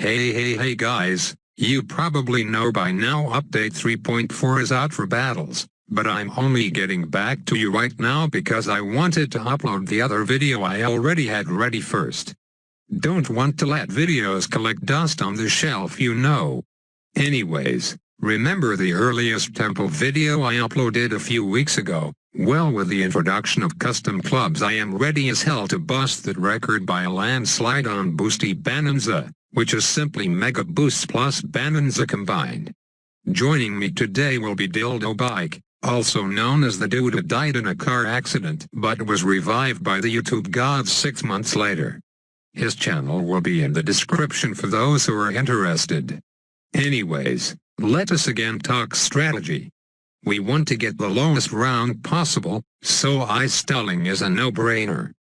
Hey guys, you probably know by now update 3.4 is out for battles, but I'm only getting back to you right now because I wanted to upload the other video I already had ready first. Don't want to let videos collect dust on the shelf, you know. Anyways, remember the earliest temple video I uploaded a few weeks ago? Well, with the introduction of custom clubs, I am ready as hell to bust that record by a landslide on Bloons TD Battles, which is simply Mega Boost plus Bonanza combined. Joining me today will be Dildo Bike, also known as the dude who died in a car accident but was revived by the YouTube gods 6 months later. His channel will be in the description for those who are interested. Anyways, let us again talk strategy. We want to get the lowest round possible, so ISAB is a no-brainer.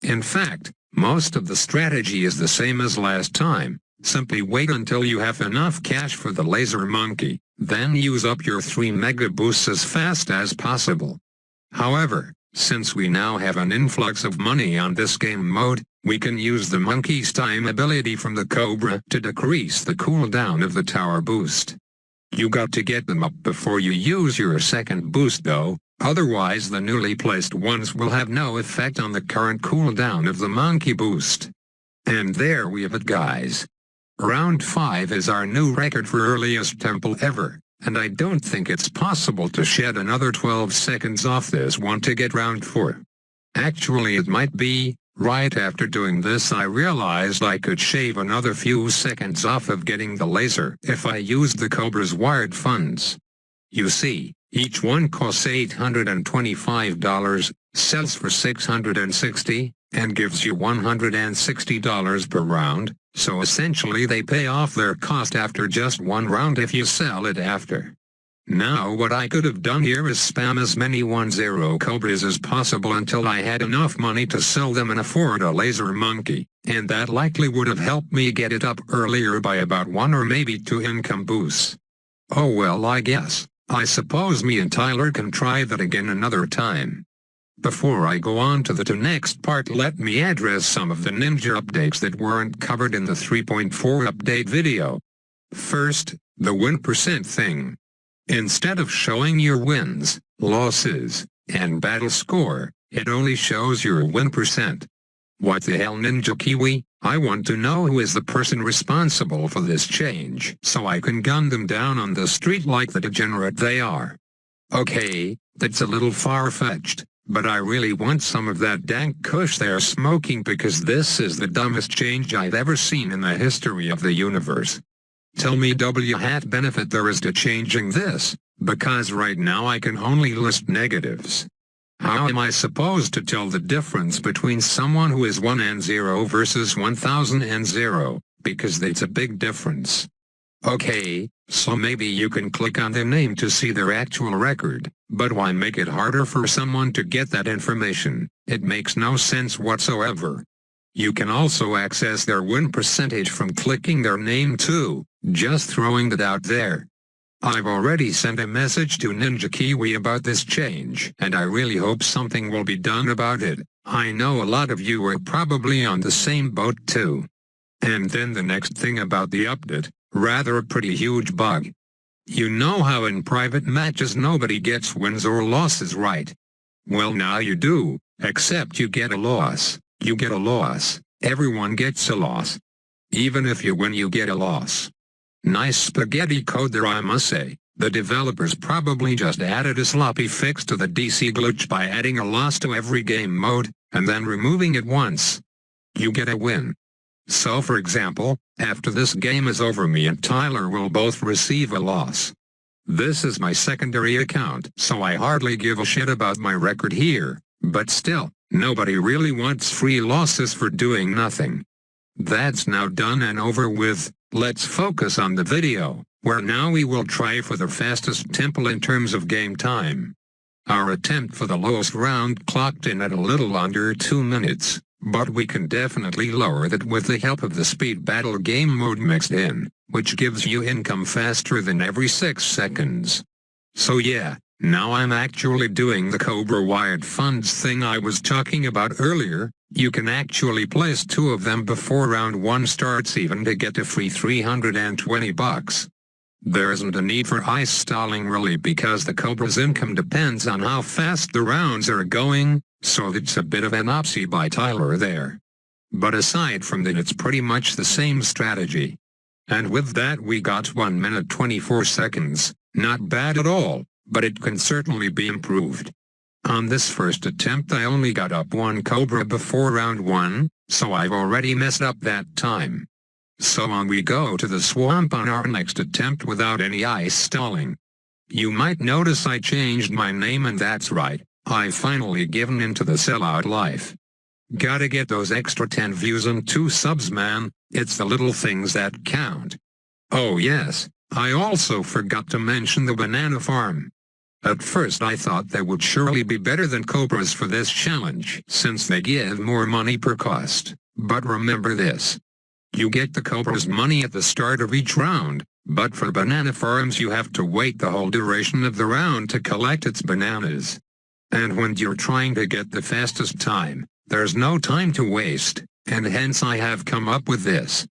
In fact, most of the strategy is the same as last time. Simply wait until you have enough cash for the laser monkey, then use up your 3 mega boosts as fast as possible. However, since we now have an influx of money on this game mode, we can use the monkey's time ability from the Cobra to decrease the cooldown of the tower boost. You got to get them up before you use your second boost though, otherwise the newly placed ones will have no effect on the current cooldown of the monkey boost. And there we have it, guys. Round 5 is our new record for earliest temple ever, and I don't think it's possible to shed another 12 seconds off this one to get round 4. Actually it might be. Right after doing this I realized I could shave another few seconds off of getting the laser if I used the Cobra's wired funds. You see, each one costs $825, sells for $660, and gives you $160 per round, so essentially they pay off their cost after just one round if you sell it after. Now what I could have done here is spam as many 10 Cobras as possible until I had enough money to sell them and afford a laser monkey, and that likely would have helped me get it up earlier by about 1 or maybe 2 income boosts. Oh well, I guess, I suppose me and Tyler can try that again another time. Before I go on to the next part, let me address some of the ninja updates that weren't covered in the 3.4 update video. First, the win percent thing. Instead of showing your wins, losses, and battle score, it only shows your win percent. What the hell, Ninja Kiwi? I want to know who is the person responsible for this change so I can gun them down on the street like the degenerate they are. Okay, that's a little far-fetched, but I really want some of that dank kush they're smoking because this is the dumbest change I've ever seen in the history of the universe. Tell me what benefit there is to changing this, because right now I can only list negatives. How am I supposed to tell the difference between someone who is 1 and 0 versus 1000 and 0, because that's a big difference. Okay, so maybe you can click on their name to see their actual record, but why make it harder for someone to get that information? It makes no sense whatsoever. You can also access their win percentage from clicking their name too, just throwing that out there. I've already sent a message to Ninja Kiwi about this change, and I really hope something will be done about it. I know a lot of you are probably on the same boat too. And then the next thing about the update, rather a pretty huge bug. You know how in private matches nobody gets wins or losses, right? Well, now you do, except you get a loss. You get a loss, everyone gets a loss. Even if you win you get a loss. Nice spaghetti code there, I must say. The developers probably just added a sloppy fix to the DC glitch by adding a loss to every game mode, and then removing it once. You get a win. So for example, after this game is over me and Tyler will both receive a loss. This is my secondary account, so I hardly give a shit about my record here, but still. Nobody really wants free losses for doing nothing. That's now done and over with. Let's focus on the video, where now we will try for the fastest temple in terms of game time. Our attempt for the lowest round clocked in at a little under 2 minutes, but we can definitely lower that with the help of the speed battle game mode mixed in, which gives you income faster than every 6 seconds. So yeah. Now I'm actually doing the Cobra wired funds thing I was talking about earlier, You can actually place 2 of them before round 1 starts even to get a free $320. There isn't a need for ice stalling really because the Cobra's income depends on how fast the rounds are going, so it's a bit of an opsy by Tyler there. But aside from that, it's pretty much the same strategy. And with that we got 1 minute 24 seconds, not bad at all, but it can certainly be improved. On this first attempt I only got up 1 Cobra before round 1, so I've already messed up that time. So on we go to the swamp on our next attempt without any ice stalling. You might notice I changed my name, and that's right, I've finally given into the sellout life. Gotta get those extra 10 views and 2 subs, man, it's the little things that count. Oh yes, I also forgot to mention the banana farm. At first I thought they would surely be better than Cobras for this challenge since they give more money per cost, but remember this. You get the Cobra's money at the start of each round, but for banana farms you have to wait the whole duration of the round to collect its bananas. And when you're trying to get the fastest time, there's no time to waste, and hence I have come up with this.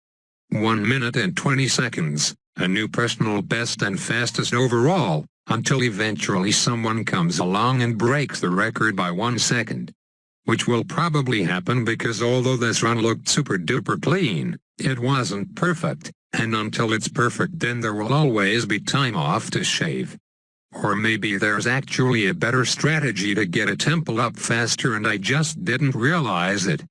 1 minute and 20 seconds, a new personal best and fastest overall, until eventually someone comes along and breaks the record by 1 second. Which will probably happen because although this run looked super duper clean, it wasn't perfect, and until it's perfect then there will always be time off to shave. Or maybe there's actually a better strategy to get a temple up faster and I just didn't realize it.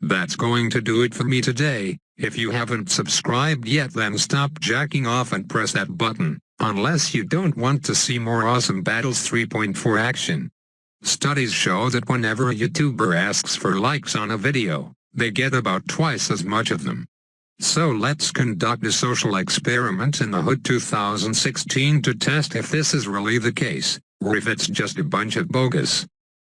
That's going to do it for me today. If you haven't subscribed yet then stop jacking off and press that button, unless you don't want to see more awesome Battles 3.4 action. Studies show that whenever a YouTuber asks for likes on a video, they get about twice as much of them. So let's conduct a social experiment in the Hood 2016 to test if this is really the case, or if it's just a bunch of bogus.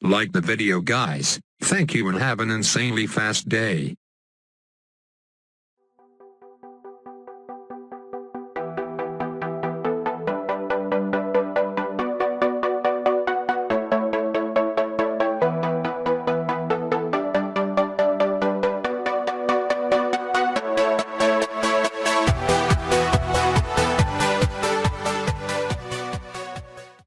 Like the video guys, thank you and have an insanely fast day.